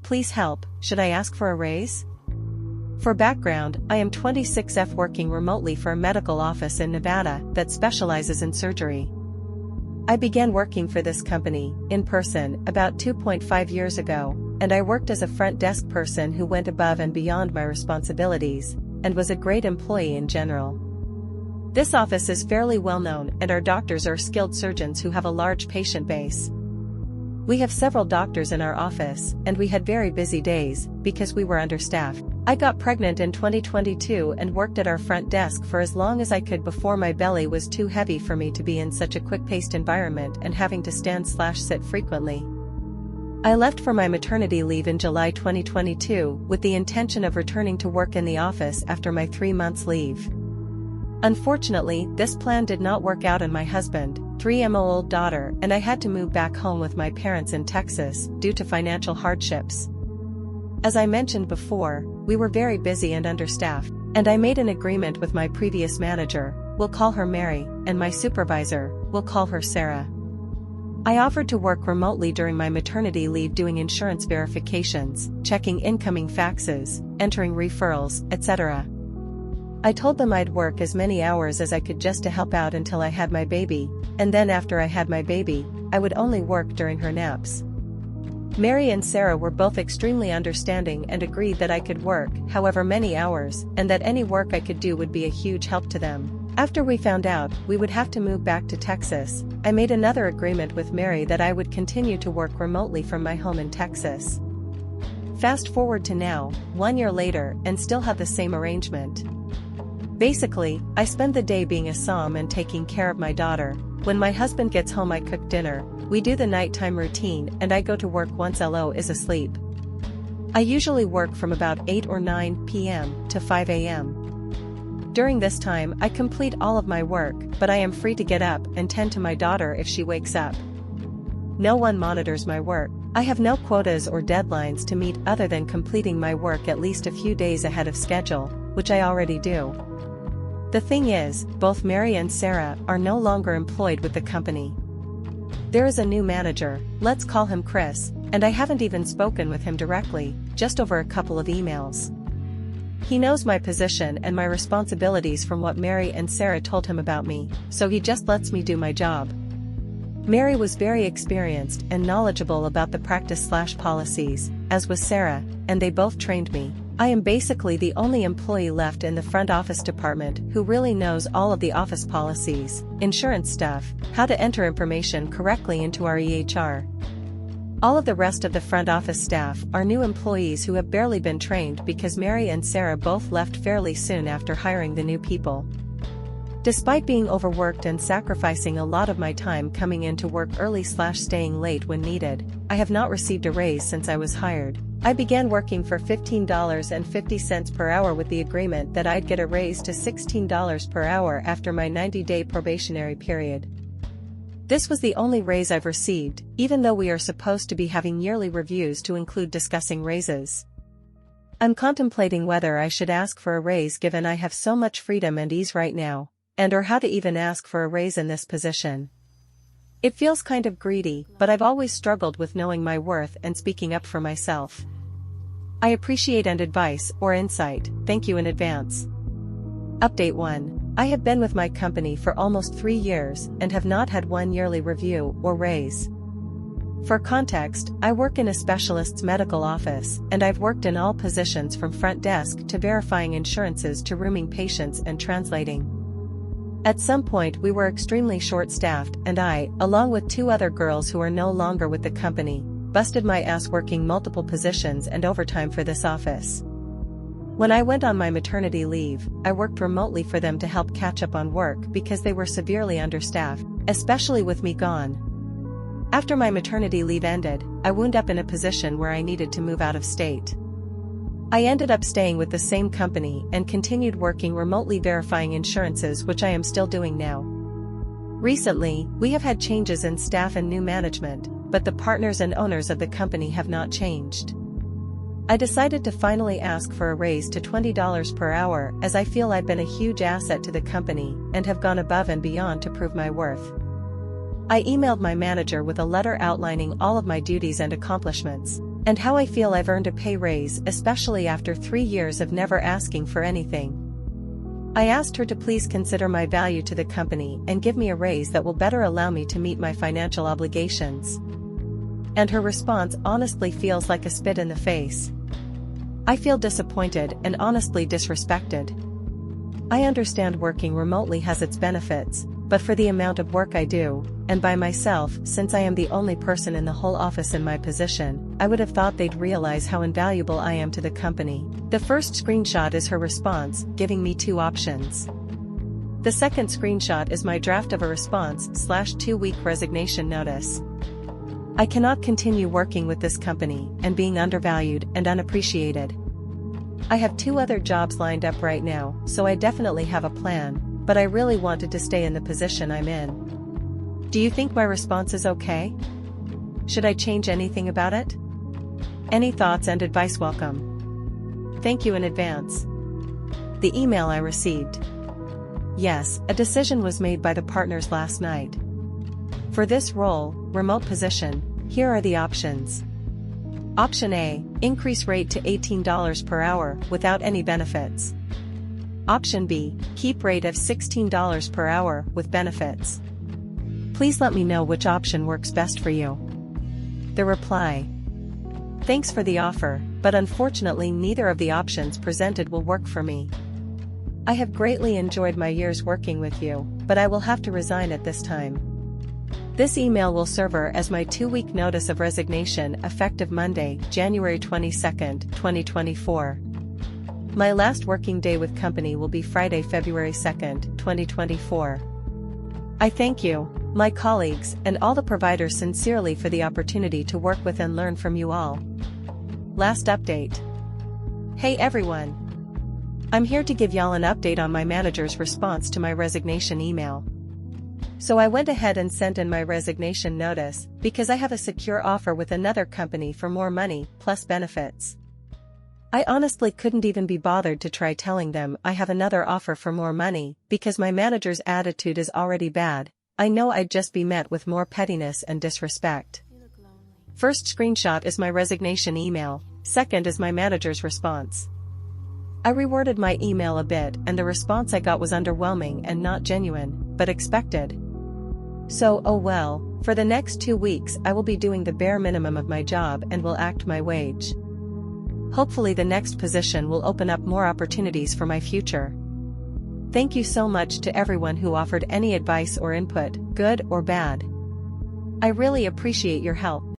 Please help, should I ask for a raise? For background, I am 26F working remotely for a medical office in Nevada that specializes in surgery. I began working for this company, in person, about 2.5 years ago, and I worked as a front desk person who went above and beyond my responsibilities, and was a great employee in general. This office is fairly well known, and our doctors are skilled surgeons who have a large patient base. We have several doctors in our office, and we had very busy days, because we were understaffed. I got pregnant in 2022 and worked at our front desk for as long as I could before my belly was too heavy for me to be in such a quick-paced environment and having to stand/sit frequently. I left for my maternity leave in July 2022 with the intention of returning to work in the office after my 3 months leave. Unfortunately, this plan did not work out, and my husband, 3-month-old daughter, and I had to move back home with my parents in Texas due to financial hardships. As I mentioned before, we were very busy and understaffed, and I made an agreement with my previous manager, we'll call her Mary, and my supervisor, we'll call her Sarah. I offered to work remotely during my maternity leave doing insurance verifications, checking incoming faxes, entering referrals, etc. I told them I'd work as many hours as I could just to help out until I had my baby, and then after I had my baby, I would only work during her naps. Mary and Sarah were both extremely understanding and agreed that I could work however many hours, and that any work I could do would be a huge help to them. After we found out we would have to move back to Texas, I made another agreement with Mary that I would continue to work remotely from my home in Texas. Fast forward to now, 1 year later, and still have the same arrangement. Basically, I spend the day being a mom and taking care of my daughter. When my husband gets home, I cook dinner, we do the nighttime routine, and I go to work once Lo is asleep. I usually work from about 8 or 9 p.m. to 5 a.m. During this time I complete all of my work, but I am free to get up and tend to my daughter if she wakes up. No one monitors my work. I have no quotas or deadlines to meet other than completing my work at least a few days ahead of schedule, which I already do. The thing is, both Mary and Sarah are no longer employed with the company. There is a new manager, let's call him Chris, and I haven't even spoken with him directly, just over a couple of emails. He knows my position and my responsibilities from what Mary and Sarah told him about me, so he just lets me do my job. Mary was very experienced and knowledgeable about the practice/policies, as was Sarah, and they both trained me. I am basically the only employee left in the front office department who really knows all of the office policies, insurance stuff, how to enter information correctly into our EHR. All of the rest of the front office staff are new employees who have barely been trained because Mary and Sarah both left fairly soon after hiring the new people. Despite being overworked and sacrificing a lot of my time coming in to work early/staying late when needed, I have not received a raise since I was hired. I began working for $15.50 per hour with the agreement that I'd get a raise to $16 per hour after my 90-day probationary period. This was the only raise I've received, even though we are supposed to be having yearly reviews to include discussing raises. I'm contemplating whether I should ask for a raise given I have so much freedom and ease right now, and/or how to even ask for a raise in this position. It feels kind of greedy, but I've always struggled with knowing my worth and speaking up for myself. I appreciate any advice or insight, thank you in advance. Update 1. I have been with my company for almost 3 years and have not had one yearly review or raise. For context, I work in a specialist's medical office, and I've worked in all positions from front desk to verifying insurances to rooming patients and translating. At some point we were extremely short-staffed, and I, along with 2 other girls who are no longer with the company, busted my ass working multiple positions and overtime for this office. When I went on my maternity leave, I worked remotely for them to help catch up on work because they were severely understaffed, especially with me gone. After my maternity leave ended, I wound up in a position where I needed to move out of state. I ended up staying with the same company and continued working remotely verifying insurances, which I am still doing now. Recently, we have had changes in staff and new management, but the partners and owners of the company have not changed. I decided to finally ask for a raise to $20 per hour as I feel I've been a huge asset to the company and have gone above and beyond to prove my worth. I emailed my manager with a letter outlining all of my duties and accomplishments. and how I feel I've earned a pay raise, especially after 3 years of never asking for anything. I asked her to please consider my value to the company and give me a raise that will better allow me to meet my financial obligations. And her response honestly feels like a spit in the face. I feel disappointed and honestly disrespected. I understand working remotely has its benefits, but for the amount of work I do, and by myself, since I am the only person in the whole office in my position, I would have thought they'd realize how invaluable I am to the company. The first screenshot is her response, giving me 2 options. The second screenshot is my draft of a response / 2-week resignation notice. I cannot continue working with this company and being undervalued and unappreciated. I have 2 other jobs lined up right now, so I definitely have a plan, but I really wanted to stay in the position I'm in. Do you think my response is okay? Should I change anything about it? Any thoughts and advice welcome. Thank you in advance. The email I received. Yes, a decision was made by the partners last night. For this role, remote position, here are the options. Option A, increase rate to $18 per hour without any benefits. Option B, keep rate of $16 per hour with benefits. Please let me know which option works best for you. The reply. Thanks for the offer, but unfortunately neither of the options presented will work for me. I have greatly enjoyed my years working with you, but I will have to resign at this time. This email will serve as my 2-week notice of resignation effective Monday, January 22, 2024. My last working day with company will be Friday, February 2, 2024. I thank you, my colleagues, and all the providers sincerely for the opportunity to work with and learn from you all. Last update. Hey everyone! I'm here to give y'all an update on my manager's response to my resignation email. So I went ahead and sent in my resignation notice, because I have a secure offer with another company for more money, plus benefits. I honestly couldn't even be bothered to try telling them I have another offer for more money, because my manager's attitude is already bad. I know I'd just be met with more pettiness and disrespect. First screenshot is my resignation email, second is my manager's response. I reworded my email a bit and the response I got was underwhelming and not genuine, but expected. So, oh well, for the next 2 weeks I will be doing the bare minimum of my job and will act my wage. Hopefully the next position will open up more opportunities for my future. Thank you so much to everyone who offered any advice or input, good or bad. I really appreciate your help.